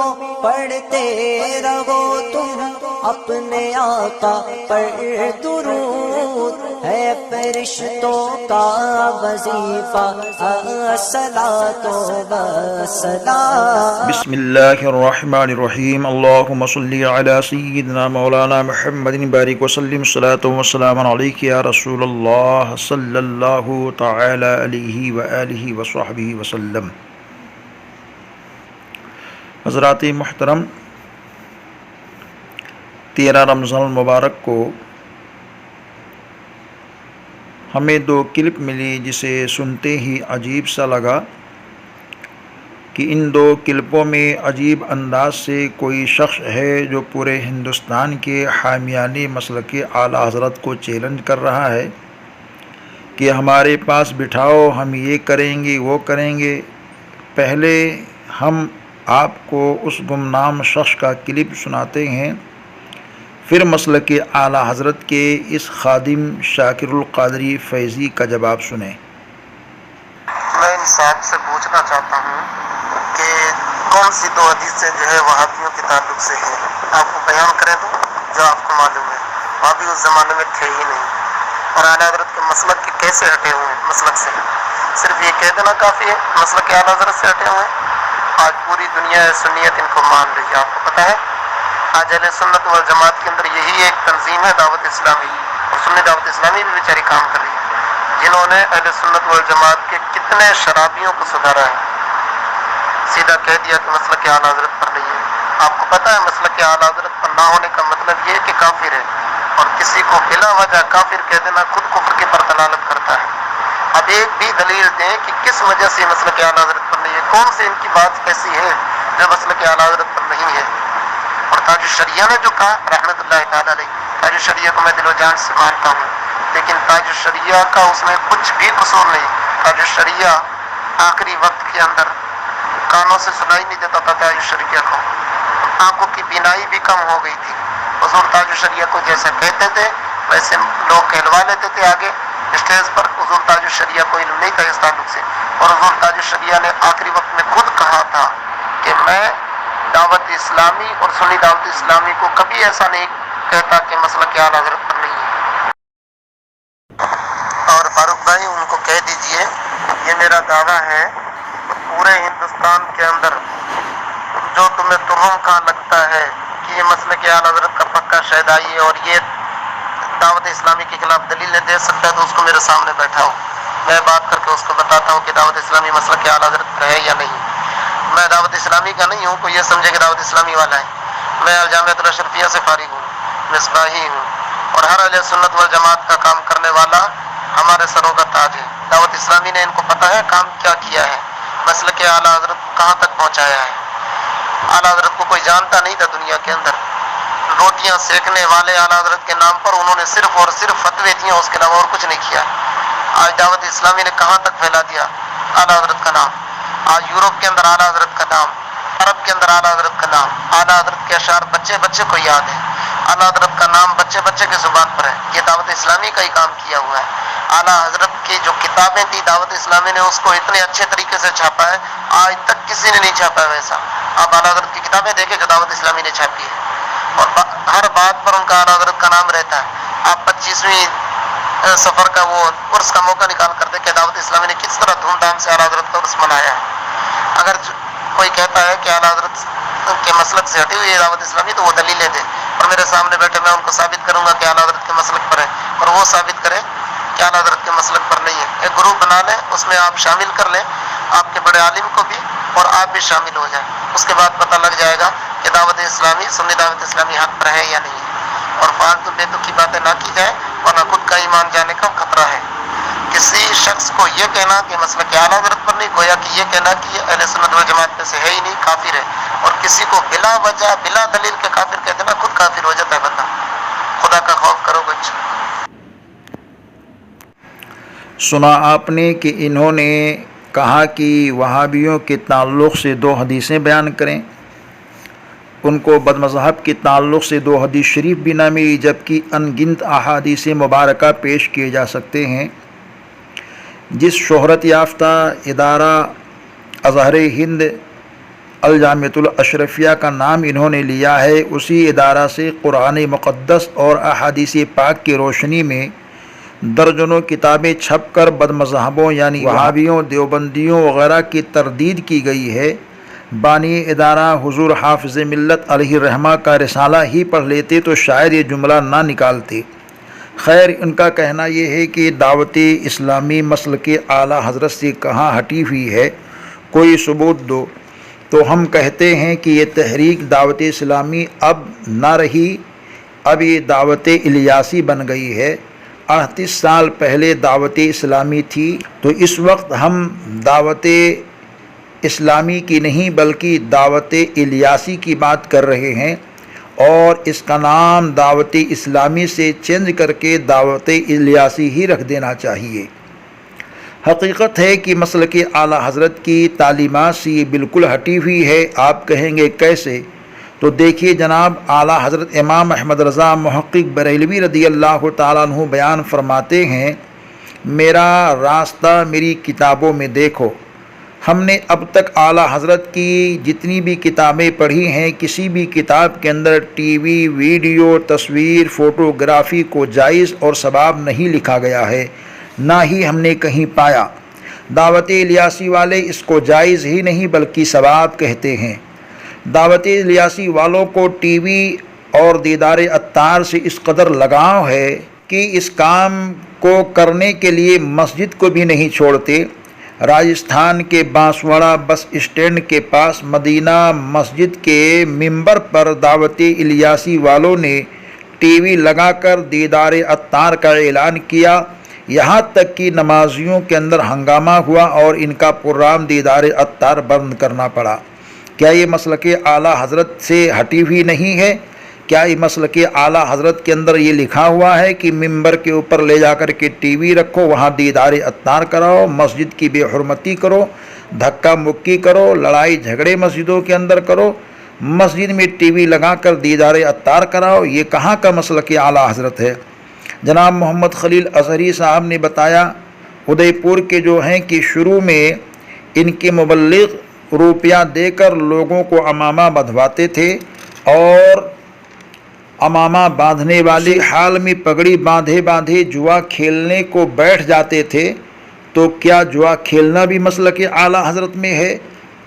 مومنو پڑھتے رہو تم اپنے آقا پر درود، ہے فرشتوں کا وظیفہ الصلاۃ والسلام۔ بسم اللہ الرحمن الرحیم، اللہم صلی علی سیدنا مولانا محمد بارک وسلم، الصلاۃ والسلام علیک یا رسول اللہ صلی اللہ تعالی علیہ وآلہ وصحبہ وسلم۔ حضرات محترم، 13 رمضان المبارک کو ہمیں 2 کلپ ملی جسے سنتے ہی عجیب سا لگا کہ ان 2 کلپوں میں عجیب انداز سے کوئی شخص ہے جو پورے ہندوستان کے حامیان مسلک اعلیٰ حضرت کو چیلنج کر رہا ہے کہ ہمارے پاس بٹھاؤ، ہم یہ کریں گے وہ کریں گے۔ پہلے ہم آپ کو اس گمنام شخص کا کلپ سناتے ہیں، پھر مسلک اعلیٰ حضرت کے اس خادم شاکر القادری فیضی کا جواب سنیں۔ میں ان صاحب سے پوچھنا چاہتا ہوں کہ کون سی 2 حدیثیں جو ہے وہابیوں کے تعلق سے ہیں، آپ کو بیان کریں تو جو آپ کو معلوم ہے۔ وہابی اس زمانے میں تھے ہی نہیں، اور اعلیٰ حضرت کے مسلک کے کیسے ہٹے ہوئے ہیں؟ مسلک سے صرف یہ کہہ دینا کافی ہے مسلک اعلیٰ حضرت سے ہٹے ہوئے ہیں۔ آج پوری دنیا سنیت ان کو مان رہی ہے۔ آپ کو پتہ ہے آج اہل سنت والجماعت کے اندر یہی ایک تنظیم ہے دعوت اسلامی، اور سنی دعوت اسلامی بھی بیچاری کام کر رہی ہے، جنہوں نے اہل سنت والجماعت کے کتنے شرابیوں کو سدھارا ہے، سیدھا کہہ دیا کہ مسلک اعلیٰ حضرت پر نہیں ہے۔ آپ کو پتہ ہے مسلک اعلیٰ حضرت پر نہ ہونے کا مطلب یہ ہے کہ کافر ہے، اور کسی کو بلا وجہ کافر کہہ دینا خود کفر کی پر دلالت کرتا ہے۔ اب ایک بھی دلیل دیں کہ کس وجہ سے مسلک اعلیٰ حضرت پر نہیں ہے، کون سی ان کی بات ایسی ہے جو مسلک اعلیٰ حضرت پر نہیں ہے۔ اور تاج الشریعہ نے جو کہا رحمۃ اللہ تعالیٰ علیہ، تاج الشریعہ کو میں دل و جان سے مانتا ہوں، لیکن تاج الشریعہ کا اس میں کچھ بھی قصور نہیں۔ تاج الشریعہ آخری وقت کے اندر کانوں سے سنائی نہیں دیتا تھا، تاج الشریعہ کو آنکھوں کی بینائی بھی کم ہو گئی تھی۔ حضور تاج الشریعہ کو جیسا کہتے تھے ویسے لوگ کہلوا لیتے تھے آگے اسٹیج پر۔ حضور تاج الشریعہ کو علم نہیں تھا اس تعلق سے، اور حضور تاج الشریعہ نے آخری وقت میں خود کہا تھا کہ میں دعوت اسلامی اور سنی دعوت اسلامی کو کبھی ایسا نہیں کہتا کہ مسلک اعلیٰ حضرت پر نہیں ہے۔ اور فاروق بھائی ان کو کہہ دیجئے یہ میرا دعویٰ ہے، پورے ہندوستان کے اندر جو تمہیں تہم کہاں لگتا ہے کہ یہ مسلک اعلیٰ حضرت کا پکا شہدائی ہے اور یہ دعوت اسلامی کے خلاف دلیلیں دے سکتا ہے، تو اس کو میرے سامنے بیٹھاؤ، میں بات کر کے اس کو بتاتا ہوں کہ دعوت اسلامی مسلک اعلیٰ حضرت پر ہے یا نہیں۔ میں دعوت اسلامی کا نہیں ہوں، کوئی یہ سمجھے کہ دعوت اسلامی والا ہے۔ میں الجامعۃ الاشرفیہ سے فارغ ہوں، مصباحی ہوں، اور ہر اہل سنت والجماعت کا کام کرنے والا ہمارے سروں کا تاج ہے۔ دعوت اسلامی نے ان کو پتہ ہے کام کیا کیا ہے، مسلک اعلیٰ حضرت کہاں تک پہنچایا ہے۔ اعلیٰ حضرت کو کوئی جانتا نہیں تھا دنیا کے اندر، روٹیاں سیکنے والے اعلیٰ حضرت کے نام پر انہوں نے صرف اور صرف فتوے دیے، اس کے علاوہ اور کچھ نہیں کیا۔ آج دعوت اسلامی نے کہاں تک پھیلا دیا اعلیٰ حضرت کا نام۔ آج یورپ کے اندر اعلیٰ حضرت کا نام، عرب کے اندر اعلیٰ حضرت کا نام، اعلیٰ حضرت کے اشعار بچے بچے کو یاد ہے، اعلیٰ حضرت کا نام بچے بچے کی زبان پر ہے۔ یہ دعوت اسلامی کا ہی کام کیا ہوا ہے۔ اعلیٰ حضرت کی جو کتابیں تھی دعوت اسلامی نے اس کو اتنے اچھے طریقے سے چھاپا ہے، آج تک کسی نے نہیں چھاپا ہے ویسا۔ آپ اعلیٰ حضرت کی کتابیں دیکھیں جو دعوت اسلامی نے چھاپی ہے، اور ہر بات پر ان کا اعلیٰ حضرت کا نام رہتا ہے۔ آپ 25ویں سفر کا وہ عرس کا موقع نکال کر دیکھیں دعوت اسلامی نے کس طرح دھوم دھام سے اعلیٰ حضرت کا عرس منایا ہے۔ اگر کوئی کہتا ہے کہ اعلیٰ حضرت کے مسلک سے ہٹی ہوئی ہے دعوت اسلامی تو وہ دلیلیں دے، اور میرے سامنے بیٹھے میں ان کو ثابت کروں گا کہ اعلیٰ حضرت کے مسلک پر ہے، اور وہ ثابت کرے کہ اعلیٰ حضرت کے مسلک پر نہیں ہے۔ ایک گروپ بنا لیں، اس میں آپ شامل کر لیں آپ کے بڑے عالم کو بھی، اور آپ بھی شامل ہو جائیں، اس کے بعد پتہ لگ جائے گا کہ دعوت اسلامی سنی دعوت اسلامی حق پر ہے یا نہیں ہے۔ اور فالتو بے تکی باتیں نہ کی جائیں، ورنہ خود کا ایمان جانے کا خطرہ ہے۔ کسی شخص کو یہ کہنا کہ مسلک اعلیٰ حضرت پر نہیں، گویا کہ یہ کہنا کہ یہ اہل سنت والجماعت میں سے ہے ہی نہیں، کافر ہے۔ اور کسی کو بلا وجہ بلا دلیل کے کافر کہہ دینا، خود کافر ہو جاتا ہے بندہ۔ خدا کا خوف کرو کچھ۔ سنا آپ نے کہ انہوں نے کہا کہ وہابیوں کے تعلق سے 2 حدیثیں بیان کریں۔ ان کو بد مذہب کے تعلق سے 2 حدیث شریف بھی نہ ملی، جبکہ ان گنت احادیث مبارکہ پیش کیے جا سکتے ہیں۔ جس شہرت یافتہ ادارہ ازہر ہند الجامعۃ الاشرفیہ کا نام انہوں نے لیا ہے، اسی ادارہ سے قرآن مقدس اور احادیث پاک کی روشنی میں درجنوں کتابیں چھپ کر بد مذہبوں یعنی وہابیوں، دیوبندیوں وغیرہ کی تردید کی گئی ہے۔ بانی ادارہ حضور حافظ ملت علیہ الرحمہ کا رسالہ ہی پڑھ لیتے تو شاید یہ جملہ نہ نکالتے۔ خیر، ان کا کہنا یہ ہے کہ دعوت اسلامی مسلک اعلیٰ حضرت سے کہاں ہٹی ہوئی ہے، کوئی ثبوت دو۔ تو ہم کہتے ہیں کہ یہ تحریک دعوت اسلامی اب نہ رہی، اب یہ دعوت الیاسی بن گئی ہے۔ 38 سال پہلے دعوت اسلامی تھی، تو اس وقت ہم دعوت اسلامی کی نہیں بلکہ دعوت الیاسی کی بات کر رہے ہیں، اور اس کا نام دعوت اسلامی سے چینج کر کے دعوت الیاسی ہی رکھ دینا چاہیے۔ حقیقت ہے کہ مسلک اعلیٰ حضرت کی تعلیمات سے یہ بالکل ہٹی ہوئی ہے۔ آپ کہیں گے کیسے؟ تو دیکھیے جناب، اعلیٰ حضرت امام احمد رضا محقق بریلوی رضی اللہ تعالیٰ عنہ بیان فرماتے ہیں، میرا راستہ میری کتابوں میں دیکھو۔ ہم نے اب تک اعلیٰ حضرت کی جتنی بھی کتابیں پڑھی ہیں، کسی بھی کتاب کے اندر ٹی وی، ویڈیو، تصویر، فوٹوگرافی کو جائز اور ثواب نہیں لکھا گیا ہے، نہ ہی ہم نے کہیں پایا۔ دعوت الیاسی والے اس کو جائز ہی نہیں بلکہ ثواب کہتے ہیں۔ دعوت الیاسی والوں کو ٹی وی اور دیدار عطار سے اس قدر لگاؤ ہے کہ اس کام کو کرنے کے لیے مسجد کو بھی نہیں چھوڑتے۔ راجستھان کے بانسواڑہ بس اسٹینڈ کے پاس مدینہ مسجد کے ممبر پر دعوت الیاسی والوں نے ٹی وی لگا کر دیدار عطار کا اعلان کیا، یہاں تک کہ نمازیوں کے اندر ہنگامہ ہوا اور ان کا پروگرام دیدار عطار بند کرنا پڑا۔ کیا یہ مسلک اعلیٰ حضرت سے ہٹی ہوئی نہیں ہے؟ کیا یہ مسلک اعلیٰ حضرت کے اندر یہ لکھا ہوا ہے کہ ممبر کے اوپر لے جا کر کے ٹی وی رکھو، وہاں دیدار عطار کراؤ، مسجد کی بے حرمتی کرو، دھکا مکی کرو، لڑائی جھگڑے مسجدوں کے اندر کرو، مسجد میں ٹی وی لگا کر دیدار عطار کراؤ؟ یہ کہاں کا مسلک اعلیٰ حضرت ہے؟ جناب محمد خلیل اظہری صاحب نے بتایا، ادے پور کے جو ہیں کہ شروع میں ان کے مبلغ روپیہ دے کر لوگوں کو امامہ بدھواتے تھے، اور امامہ باندھنے والے حال میں پگڑی باندھے جوا کھیلنے کو بیٹھ جاتے تھے۔ تو کیا جوا کھیلنا بھی مسلک اعلیٰ حضرت میں ہے؟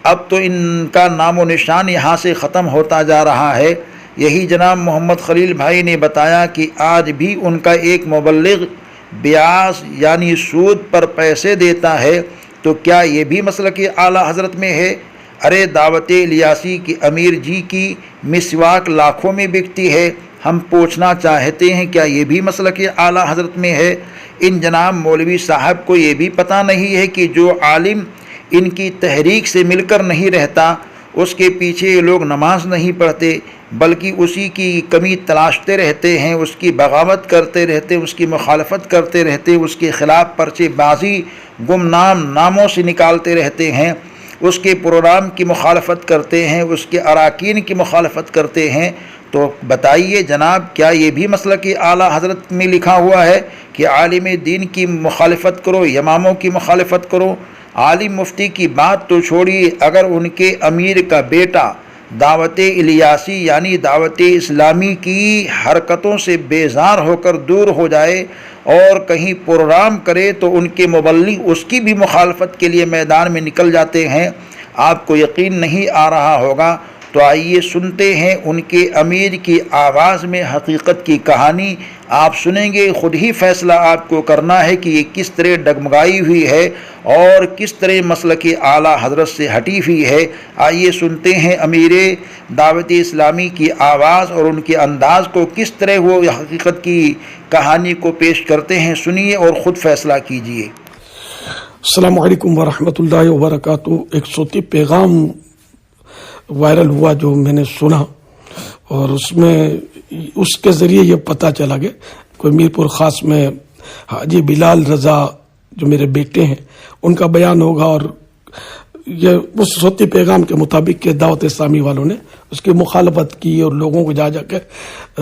اب تو ان کا نام و نشان یہاں سے ختم ہوتا جا رہا ہے۔ یہی جناب محمد خلیل بھائی نے بتایا کہ آج بھی ان کا ایک مبلغ بیاس یعنی سود پر پیسے دیتا ہے، تو کیا یہ بھی مسلک اعلیٰ حضرت میں ہے؟ ارے دعوت الیاسی کی امیر جی کی مسواک لاکھوں میں بکتی ہے، ہم پوچھنا چاہتے ہیں کیا یہ بھی مسلک اعلیٰ حضرت میں ہے؟ ان جناب مولوی صاحب کو یہ بھی پتہ نہیں ہے کہ جو عالم ان کی تحریک سے مل کر نہیں رہتا، اس کے پیچھے یہ لوگ نماز نہیں پڑھتے بلکہ اسی کی کمی تلاشتے رہتے ہیں، اس کی بغاوت کرتے رہتے، اس کی مخالفت کرتے رہتے، اس کے خلاف پرچے بازی گمنام ناموں سے نکالتے رہتے ہیں، اس کے پروگرام کی مخالفت کرتے ہیں، اس کے اراکین کی مخالفت کرتے ہیں۔ تو بتائیے جناب، کیا یہ بھی مسلک اعلیٰ حضرت میں لکھا ہوا ہے کہ عالم دین کی مخالفت کرو، اماموں کی مخالفت کرو؟ عالم مفتی کی بات تو چھوڑیے، اگر ان کے امیر کا بیٹا دعوت الیاسی یعنی دعوت اسلامی کی حرکتوں سے بیزار ہو کر دور ہو جائے اور کہیں پروگرام کرے تو ان کے مبلغ اس کی بھی مخالفت کے لیے میدان میں نکل جاتے ہیں، آپ کو یقین نہیں آ رہا ہوگا۔ تو آئیے سنتے ہیں ان کے امیر کی آواز میں حقیقت کی کہانی، آپ سنیں گے، خود ہی فیصلہ آپ کو کرنا ہے کہ یہ کس طرح ڈگمگائی ہوئی ہے اور کس طرح مسلک اعلیٰ حضرت سے ہٹی ہوئی ہے۔ آئیے سنتے ہیں امیر دعوت اسلامی کی آواز اور ان کے انداز کو، کس طرح وہ حقیقت کی کہانی کو پیش کرتے ہیں، سنیے اور خود فیصلہ کیجیے۔ السلام علیکم ورحمۃ اللہ وبرکاتہ۔ ایک صوتی پیغام وائرل ہوا جو میں نے سنا، اور اس کے ذریعے یہ پتہ چلا کہ کوئی میرپور خاص میں حاجی بلال رضا جو میرے بیٹے ہیں ان کا بیان ہوگا، اور یہ اس صوتی پیغام کے مطابق کہ دعوت اسلامی والوں نے اس کی مخالفت کی اور لوگوں کو جا کے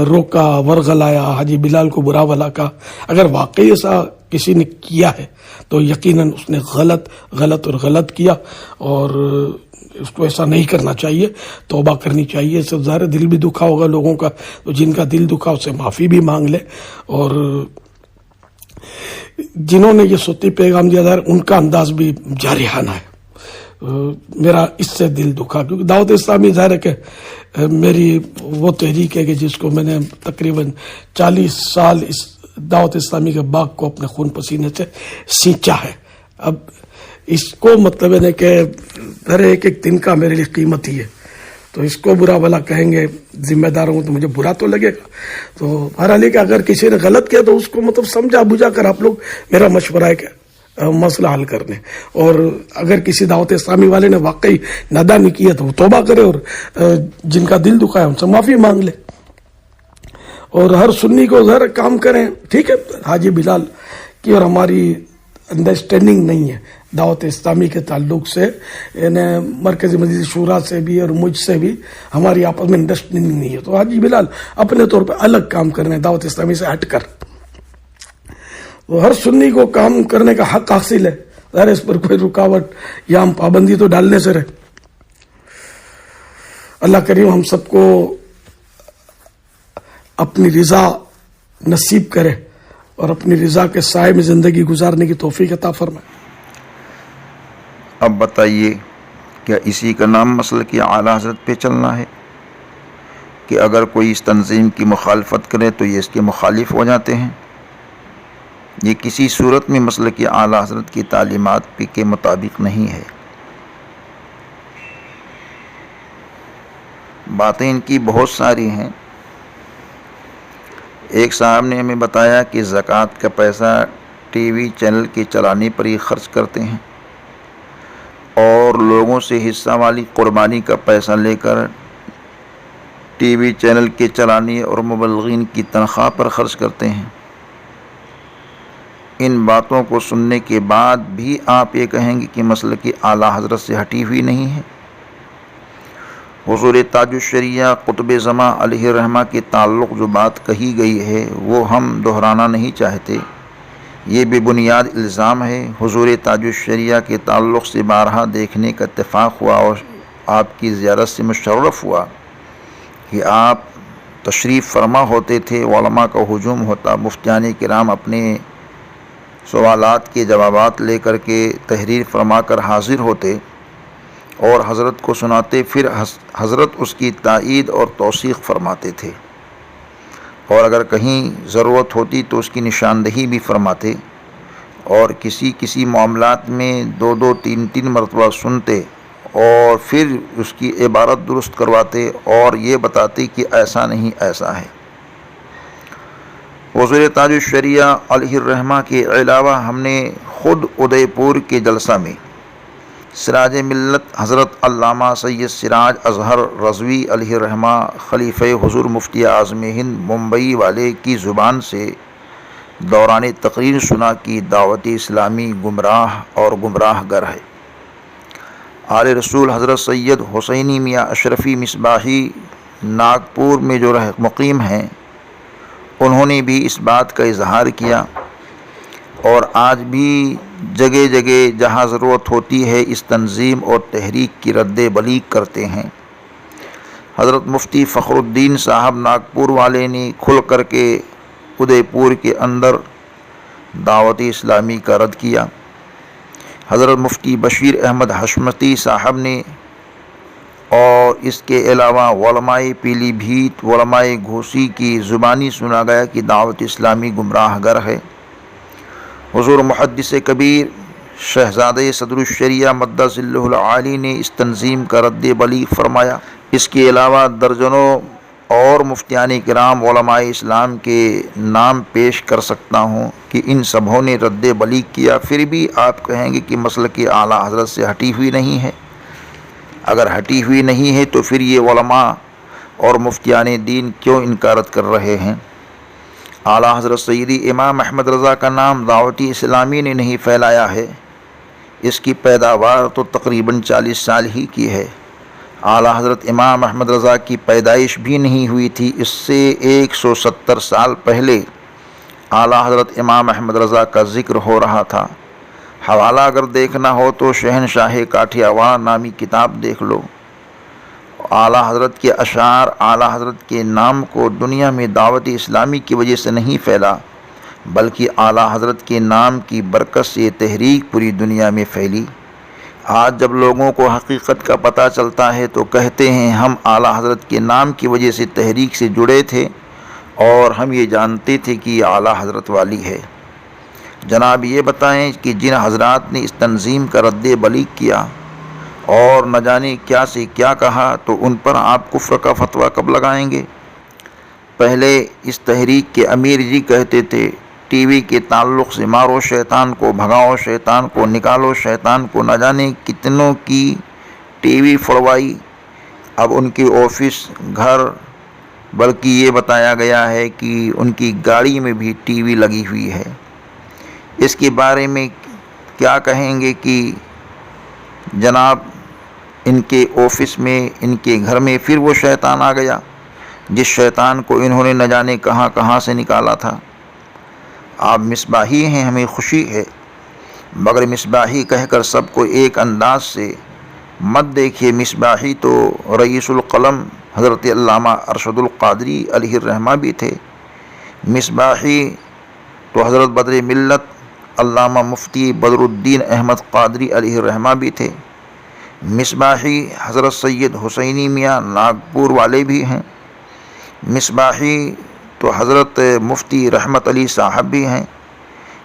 روکا، ورغلایا، حاجی بلال کو برا بھلا کہا۔ اگر واقعی ایسا کسی نے کیا ہے تو یقیناً اس نے غلط اور غلط کیا، اور اس کو ایسا نہیں کرنا چاہیے، توبہ کرنی چاہیے. سب ظاہر دل بھی دکھا ہوگا لوگوں کا، تو جن کا دل دکھا اس سے معافی بھی مانگ لے، اور جنہوں نے یہ صوتی پیغام دیا ظاہر ان کا انداز بھی جارحانہ ہے. میرا اس سے دل دکھا، کیونکہ دعوت اسلامی ظاہر ہے کہ میری وہ تحریک ہے کہ جس کو میں نے تقریباً 40 سال اس دعوت اسلامی کے باغ کو اپنے خون پسینے سے سینچا ہے. اب اس کو مطلب ہے کہ ہر ایک ایک دن کا میرے لیے قیمتی ہے، تو اس کو برا بھلا کہیں گے ذمہ داروں کو تو مجھے برا تو لگے گا. تو بہرحال کہ اگر کسی نے غلط کیا تو اس کو مطلب سمجھا بجھا کر آپ لوگ، میرا مشورہ ہے کہ مسئلہ حل کرنے، اور اگر کسی دعوت اسلامی والے نے واقعی نادانی کی ہے تو وہ توبہ کرے، اور جن کا دل دکھا ہے ان سے معافی مانگ لے. اور ہر سنی کو ذرا کام کریں. ٹھیک ہے، حاجی بلال کی اور ہماری انڈرسٹینڈنگ نہیں ہے دعوت اسلامی کے تعلق سے، یعنی مرکزی مجلس شورا سے بھی اور مجھ سے بھی ہماری آپس میں انڈرسٹینڈنگ نہیں ہے. تو حاجی بلال اپنے طور پہ الگ کام کرنے دعوت اسلامی سے ہٹ کر. تو ہر سنی کو کام کرنے کا حق حاصل ہے، ظاہر اس پر کوئی رکاوٹ یا ہم پابندی تو ڈالنے سے رہے. اللہ کریم ہم سب کو اپنی رضا نصیب کرے اور اپنی رضا کے سائے میں زندگی گزارنے کی توفیق عطا فرمائے. اب بتائیے، کیا اسی کا نام مسلک اعلیٰ حضرت پہ چلنا ہے کہ اگر کوئی اس تنظیم کی مخالفت کرے تو یہ اس کے مخالف ہو جاتے ہیں؟ یہ کسی صورت میں مسلک اعلیٰ حضرت کی تعلیمات کے مطابق نہیں ہے. باتیں ان کی بہت ساری ہیں. ایک صاحب نے ہمیں بتایا کہ زکوٰۃ کا پیسہ ٹی وی چینل کے چلانے پر ہی خرچ کرتے ہیں، اور لوگوں سے حصہ والی قربانی کا پیسہ لے کر ٹی وی چینل کے چلانے اور مبلغین کی تنخواہ پر خرچ کرتے ہیں. ان باتوں کو سننے کے بعد بھی آپ یہ کہیں گے کہ مسلک اعلیٰ حضرت سے ہٹی ہوئی نہیں ہے. حضور تاج الشریعہ قطب زماں علیہ الرحمہ کے تعلق جو بات کہی گئی ہے وہ ہم دہرانا نہیں چاہتے. یہ بے بنیاد الزام ہے. حضور تاج الشریعہ کے تعلق سے بارہا دیکھنے کا اتفاق ہوا اور آپ کی زیارت سے مشرف ہوا کہ آپ تشریف فرما ہوتے تھے، علماء کا ہجوم ہوتا، مفتیان کرام اپنے سوالات کے جوابات لے کر کے تحریر فرما کر حاضر ہوتے اور حضرت کو سناتے، پھر حضرت اس کی تائید اور توثیق فرماتے تھے، اور اگر کہیں ضرورت ہوتی تو اس کی نشاندہی بھی فرماتے، اور کسی معاملات میں 2-3 مرتبہ سنتے اور پھر اس کی عبارت درست کرواتے اور یہ بتاتے کہ ایسا نہیں ایسا ہے. حضور تاج الشریعہ علیہ الرحمہ کے علاوہ ہم نے خود ادے پور کے جلسہ میں سراج ملت حضرت علامہ سید سراج اظہر رضوی علیہ الرحمہ خلیفہ حضور مفتی اعظم ہند ممبئی والے کی زبان سے دوران تقریر سنا کہ دعوت اسلامی گمراہ اور گمراہ گر ہے. آل رسول حضرت سید حسینی میاں اشرفی مصباحی ناگپور میں جو مقیم ہیں، انہوں نے بھی اس بات کا اظہار کیا، اور آج بھی جگہ جگہ جہاں ضرورت ہوتی ہے اس تنظیم اور تحریک کی رد بلیغ کرتے ہیں. حضرت مفتی فخر الدین صاحب ناگپور والے نے کھل کر کے ادے پور کے اندر دعوت اسلامی کا رد کیا. حضرت مفتی بشیر احمد حشمتی صاحب نے، اور اس کے علاوہ علماء پیلی بھیت، علماء گھوسی کی زبانی سنا گیا کہ دعوت اسلامی گمراہ گر ہے. حضور محدث کبیر شہزادہ صدر الشریعہ مد ظلہ العالی نے اس تنظیم کا رد بلیغ فرمایا. اس کے علاوہ درجنوں اور مفتیان کرام علماء اسلام کے نام پیش کر سکتا ہوں کہ ان سبھوں نے رد بلیغ کیا. پھر بھی آپ کہیں گے کہ مسلک اعلیٰ حضرت سے ہٹی ہوئی نہیں ہے. اگر ہٹی ہوئی نہیں ہے تو پھر یہ علماء اور مفتیان دین کیوں انکارت کر رہے ہیں؟ اعلیٰ حضرت سیدی امام احمد رضا کا نام دعوتی اسلامی نے نہیں پھیلایا ہے. اس کی پیداوار تو تقریباً 40 سال ہی کی ہے. اعلیٰ حضرت امام احمد رضا کی پیدائش بھی نہیں ہوئی تھی. اس سے 170 سال پہلے اعلیٰ حضرت امام احمد رضا کا ذکر ہو رہا تھا. حوالہ اگر دیکھنا ہو تو شہنشاہ کاٹھیاواڑ نامی کتاب دیکھ لو۔ اعلیٰ حضرت کے اشعار اعلیٰ حضرت کے نام کو دنیا میں دعوت اسلامی کی وجہ سے نہیں پھیلا، بلکہ اعلیٰ حضرت کے نام کی برکت سے یہ تحریک پوری دنیا میں پھیلی۔ آج جب لوگوں کو حقیقت کا پتہ چلتا ہے تو کہتے ہیں ہم اعلیٰ حضرت کے نام کی وجہ سے تحریک سے جڑے تھے اور ہم یہ جانتے تھے کہ یہ اعلیٰ حضرت والی ہے۔ جناب یہ بتائیں کہ جن حضرات نے اس تنظیم کا رد بلیغ کیا اور نہ جانے کیا سے کیا کہا، تو ان پر آپ کفر کا فتویٰ کب لگائیں گے؟ پہلے اس تحریک کے امیر جی کہتے تھے ٹی وی کے تعلق سے مارو شیطان کو، بھگاؤ شیطان کو، نکالو شیطان کو، نہ جانے کتنوں کی ٹی وی پھڑوائی۔ اب ان کے آفس، گھر، بلکہ یہ بتایا گیا ہے کہ ان کی گاڑی میں بھی ٹی وی لگی ہوئی ہے۔ اس کے بارے میں کیا کہیں گے کہ جناب ان کے آفس میں، ان کے گھر میں پھر وہ شیطان آ گیا جس شیطان کو انہوں نے نہ جانے کہاں کہاں سے نکالا تھا۔ آپ مصباحی ہیں، ہمیں خوشی ہے، مگر مصباحی کہہ کر سب کو ایک انداز سے مت دیکھیے۔ مصباحی تو رئیس القلم حضرت علامہ ارشد القادری علیہ الرحمہ بھی تھے۔ مصباحی تو حضرت بدر ملت علامہ مفتی بدر الدین احمد قادری علیہ الرحمہ بھی تھے۔ مصباحی حضرت سید حسینی میاں ناگپور والے بھی ہیں۔ مصباحی تو حضرت مفتی رحمت علی صاحب بھی ہیں۔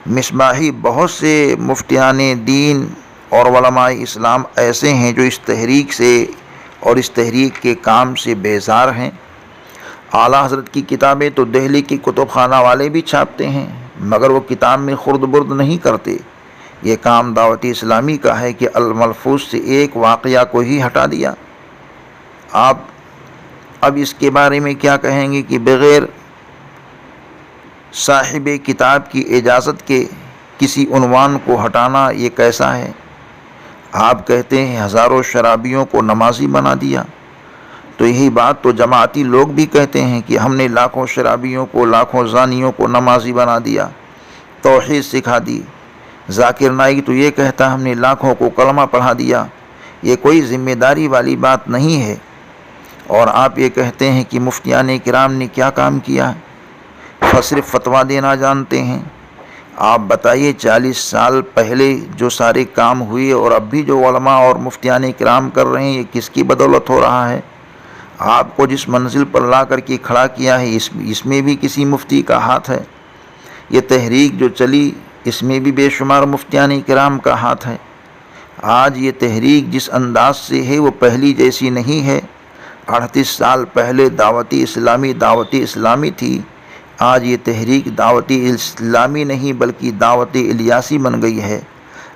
مصباحی بہت سے مفتیان دین اور علماء اسلام ایسے ہیں جو اس تحریک سے اور اس تحریک کے کام سے بیزار ہیں۔ اعلیٰ حضرت کی کتابیں تو دہلی کی کتب خانہ والے بھی چھاپتے ہیں، مگر وہ کتاب میں خرد برد نہیں کرتے۔ یہ کام دعوت اسلامی کا ہے کہ الملفوظ سے ایک واقعہ کو ہی ہٹا دیا۔ آپ اب اس کے بارے میں کیا کہیں گے کہ بغیر صاحب کتاب کی اجازت کے کسی عنوان کو ہٹانا یہ کیسا ہے؟ آپ کہتے ہیں ہزاروں شرابیوں کو نمازی بنا دیا، تو یہی بات تو جماعتی لوگ بھی کہتے ہیں کہ ہم نے لاکھوں شرابیوں کو، لاکھوں زانیوں کو نمازی بنا دیا، توحید سکھا دی۔ ذاکر نائک تو یہ کہتا ہم نے لاکھوں کو کلمہ پڑھا دیا۔ یہ کوئی ذمہ داری والی بات نہیں ہے۔ اور آپ یہ کہتے ہیں کہ مفتیان کرام نے کیا کام کیا ہے؟ صرف فتویٰ دینا جانتے ہیں۔ آپ بتائیے 40 سال پہلے جو سارے کام ہوئے اور اب بھی جو علماء اور مفتیان کرام کر رہے ہیں، یہ کس کی بدولت ہو رہا ہے؟ آپ کو جس منزل پر لا کر کے کھڑا کیا ہے اس میں بھی کسی مفتی کا ہاتھ ہے۔ یہ تحریک جو چلی اس میں بھی بے شمار مفتیان کرام کا ہاتھ ہے۔ آج یہ تحریک جس انداز سے ہے وہ پہلی جیسی نہیں ہے۔ 38 سال پہلے دعوتی اسلامی تھی، آج یہ تحریک دعوتی اسلامی نہیں بلکہ دعوت الیاسی بن گئی ہے۔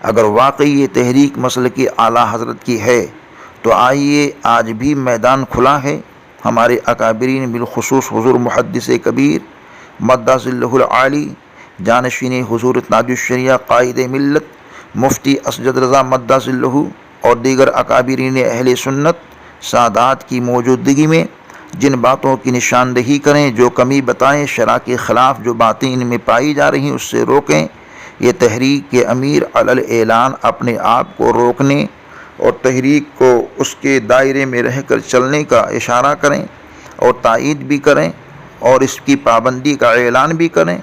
اگر واقعی یہ تحریک مسلک اعلیٰ حضرت کی ہے تو آئیے، آج بھی میدان کھلا ہے۔ ہمارے اکابرین بالخصوص حضور محدث کبیر مدہ ظلہ العالی، جانشین حضور تاج الشریعہ قائد ملت مفتی اسجد رضا مدہ ظلہ اور دیگر اکابرین اہل سنت سادات کی موجودگی میں جن باتوں کی نشاندہی کریں، جو کمی بتائیں، شرع کے خلاف جو باتیں ان میں پائی جا رہی ہیں اس سے روکیں۔ یہ تحریک کے امیر علی اعلان اپنے آپ کو روکنے اور تحریک کو اس کے دائرے میں رہ کر چلنے کا اشارہ کریں اور تائید بھی کریں اور اس کی پابندی کا اعلان بھی کریں۔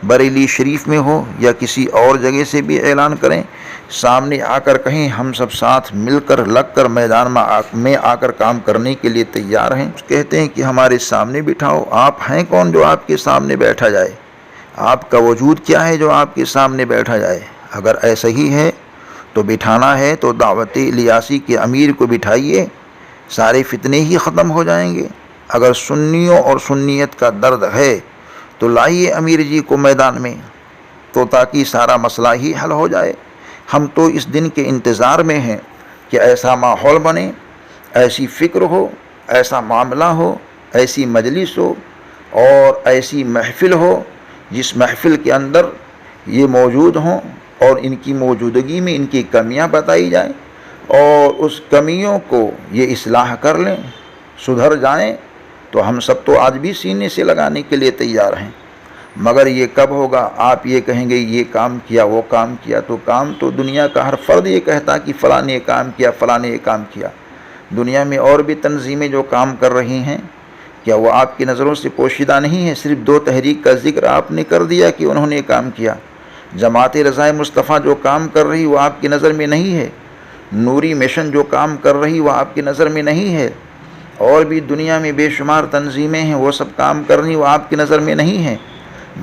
بریلی شریف میں ہو یا کسی اور جگہ سے بھی اعلان کریں، سامنے آ کر کہیں ہم سب ساتھ مل کر لگ کر میدان میں آ کر کام کرنے کے لیے تیار ہیں۔ کہتے ہیں کہ ہمارے سامنے بٹھاؤ، آپ ہیں کون جو آپ کے سامنے بیٹھا جائے؟ آپ کا وجود کیا ہے جو آپ کے سامنے بیٹھا جائے؟ اگر ایسا ہی ہے تو بٹھانا ہے تو دعوت الیاسی کے امیر کو بٹھائیے، سارے فتنے ہی ختم ہو جائیں گے۔ اگر سنیوں اور سنیت کا درد ہے تو لائیے امیر جی کو میدان میں، تو تاکہ سارا مسئلہ ہی حل ہو جائے۔ ہم تو اس دن کے انتظار میں ہیں کہ ایسا ماحول بنے، ایسی فکر ہو، ایسا معاملہ ہو، ایسی مجلس ہو اور ایسی محفل ہو جس محفل کے اندر یہ موجود ہوں اور ان کی موجودگی میں ان کی کمیاں بتائی جائیں اور اس کمیوں کو یہ اصلاح کر لیں، سدھر جائیں، تو ہم سب تو آج بھی سینے سے لگانے کے لیے تیار ہیں۔ مگر یہ کب ہوگا؟ آپ یہ کہیں گے یہ کام کیا وہ کام کیا، تو کام تو دنیا کا ہر فرد یہ کہتا کہ فلاں نے یہ کام کیا، فلاں نے یہ کام کیا۔ دنیا میں اور بھی تنظیمیں جو کام کر رہی ہیں، کیا وہ آپ کی نظروں سے پوشیدہ نہیں ہے؟ صرف 2 تحریک کا ذکر آپ نے کر دیا کہ انہوں نے کام کیا۔ جماعت رضائے مصطفیٰ جو کام کر رہی وہ آپ کی نظر میں نہیں ہے؟ نوری مشن جو کام کر رہی وہ آپ کی نظر میں نہیں ہے؟ اور بھی دنیا میں بے شمار تنظیمیں ہیں، وہ سب کام کر رہی وہ آپ کی نظر میں نہیں ہیں؟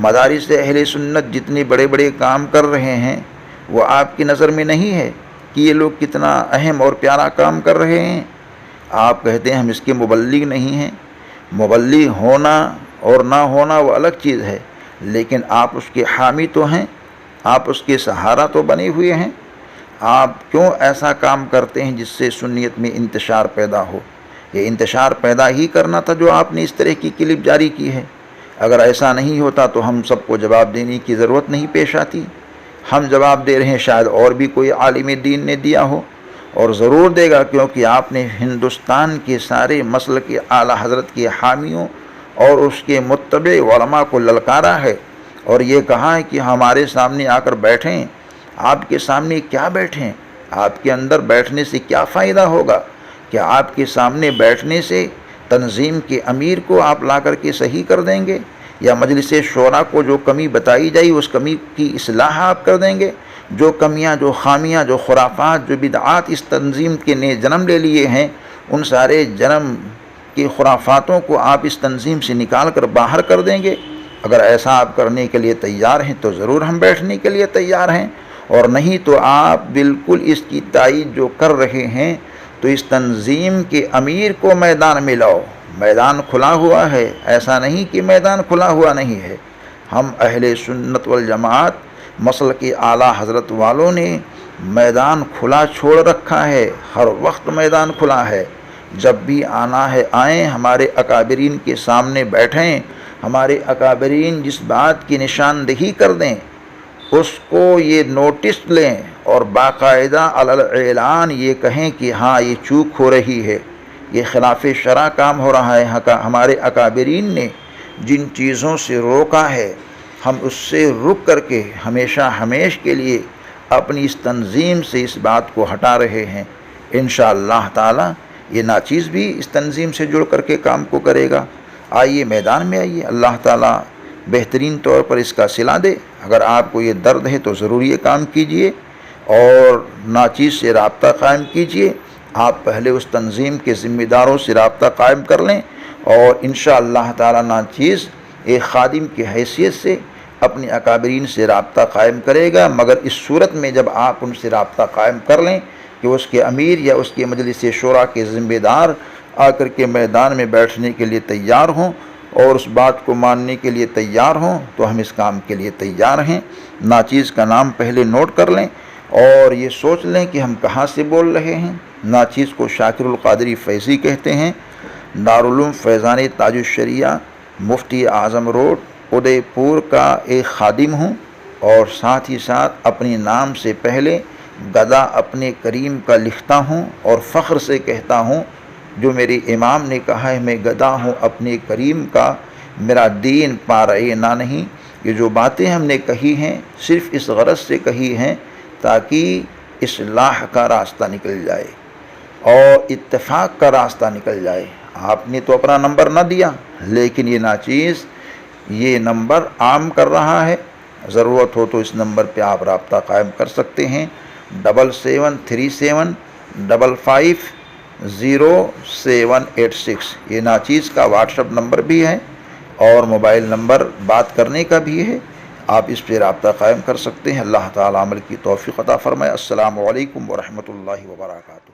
مدارس اہل سنت جتنے بڑے بڑے کام کر رہے ہیں وہ آپ کی نظر میں نہیں ہے کہ یہ لوگ کتنا اہم اور پیارا کام کر رہے ہیں؟ آپ کہتے ہیں ہم اس کے مبلغ نہیں ہیں۔ مبلغ ہونا اور نہ ہونا وہ الگ چیز ہے، لیکن آپ اس کے حامی تو ہیں، آپ اس کے سہارا تو بنے ہوئے ہیں۔ آپ کیوں ایسا کام کرتے ہیں جس سے سنیت میں انتشار پیدا ہو؟ یہ انتشار پیدا ہی کرنا تھا جو آپ نے اس طرح کی کلپ جاری کی ہے۔ اگر ایسا نہیں ہوتا تو ہم سب کو جواب دینے کی ضرورت نہیں پیش آتی۔ ہم جواب دے رہے ہیں، شاید اور بھی کوئی عالم دین نے دیا ہو، اور ضرور دے گا، کیونکہ آپ نے ہندوستان کے سارے مسلک کے اعلیٰ حضرت کے حامیوں اور اس کے متبع علماء کو للکارا ہے اور یہ کہا ہے کہ ہمارے سامنے آ کر بیٹھیں۔ آپ کے سامنے کیا بیٹھیں؟ آپ کے اندر بیٹھنے سے کیا فائدہ ہوگا؟ کیا آپ کے سامنے بیٹھنے سے تنظیم کے امیر کو آپ لا کر کے صحیح کر دیں گے، یا مجلس شورا کو جو کمی بتائی جائی اس کمی کی اصلاح آپ کر دیں گے؟ جو کمیاں، جو خامیاں، جو خرافات، جو بدعات اس تنظیم کے نے جنم لے لیے ہیں، ان سارے جنم کی خرافاتوں کو آپ اس تنظیم سے نکال کر باہر کر دیں گے؟ اگر ایسا آپ کرنے کے لیے تیار ہیں تو ضرور ہم بیٹھنے کے لیے تیار ہیں، اور نہیں تو آپ بالکل اس کی تائید جو کر رہے ہیں تو اس تنظیم کے امیر کو میدان میں لاؤ۔ میدان کھلا ہوا ہے، ایسا نہیں کہ میدان کھلا ہوا نہیں ہے۔ ہم اہل سنت والجماعت مسلک کے اعلیٰ حضرت والوں نے میدان کھلا چھوڑ رکھا ہے، ہر وقت میدان کھلا ہے۔ جب بھی آنا ہے آئیں، ہمارے اکابرین کے سامنے بیٹھیں، ہمارے اکابرین جس بات کی نشاندہی کر دیں اس کو یہ نوٹس لیں اور باقاعدہ اعلان یہ کہیں کہ ہاں یہ چوک ہو رہی ہے، یہ خلاف شرع کام ہو رہا ہے۔ ہمارے اکابرین نے جن چیزوں سے روکا ہے ہم اس سے رک کر کے ہمیشہ ہمیش کے لیے اپنی اس تنظیم سے اس بات کو ہٹا رہے ہیں۔ انشاءاللہ تعالی یہ ناچیز بھی اس تنظیم سے جڑ کر کے کام کو کرے گا۔ آئیے میدان میں آئیے، اللہ تعالیٰ بہترین طور پر اس کا صلہ دے۔ اگر آپ کو یہ درد ہے تو ضرور یہ کام کیجئے اور ناچیز سے رابطہ قائم کیجئے۔ آپ پہلے اس تنظیم کے ذمہ داروں سے رابطہ قائم کر لیں اور انشاءاللہ تعالیٰ ناچیز ایک خادم کی حیثیت سے اپنے اکابرین سے رابطہ قائم کرے گا، مگر اس صورت میں جب آپ ان سے رابطہ قائم کر لیں کہ اس کے امیر یا اس کے مجلس شورا کے ذمہ دار آ کر کے میدان میں بیٹھنے کے لیے تیار ہوں اور اس بات کو ماننے کے لیے تیار ہوں تو ہم اس کام کے لیے تیار ہیں۔ ناچیز کا نام پہلے نوٹ کر لیں اور یہ سوچ لیں کہ ہم کہاں سے بول رہے ہیں۔ ناچیز کو شاکر القادری فیضی کہتے ہیں، دارالعلوم فیضان تاج الشریعہ، مفتی اعظم روڈ، ادے پور کا ایک خادم ہوں، اور ساتھ ہی ساتھ اپنے نام سے پہلے گدا اپنے کریم کا لکھتا ہوں اور فخر سے کہتا ہوں، جو میرے امام نے کہا ہے میں گدا ہوں اپنے کریم کا، میرا دین پارے نہ نہیں۔ یہ جو باتیں ہم نے کہی ہیں صرف اس غرض سے کہی ہیں تاکہ اصلاح کا راستہ نکل جائے اور اتفاق کا راستہ نکل جائے۔ آپ نے تو اپنا نمبر نہ دیا، لیکن یہ ناچیز یہ نمبر عام کر رہا ہے، ضرورت ہو تو اس نمبر پہ آپ رابطہ قائم کر سکتے ہیں، 7737550786۔ یہ ناچیز کا واٹس ایپ نمبر بھی ہے اور موبائل نمبر بات کرنے کا بھی ہے، آپ اس پہ رابطہ قائم کر سکتے ہیں۔ اللہ تعالیٰ عمل کی توفیق عطا فرمائے۔ السلام علیکم ورحمۃ اللہ وبرکاتہ۔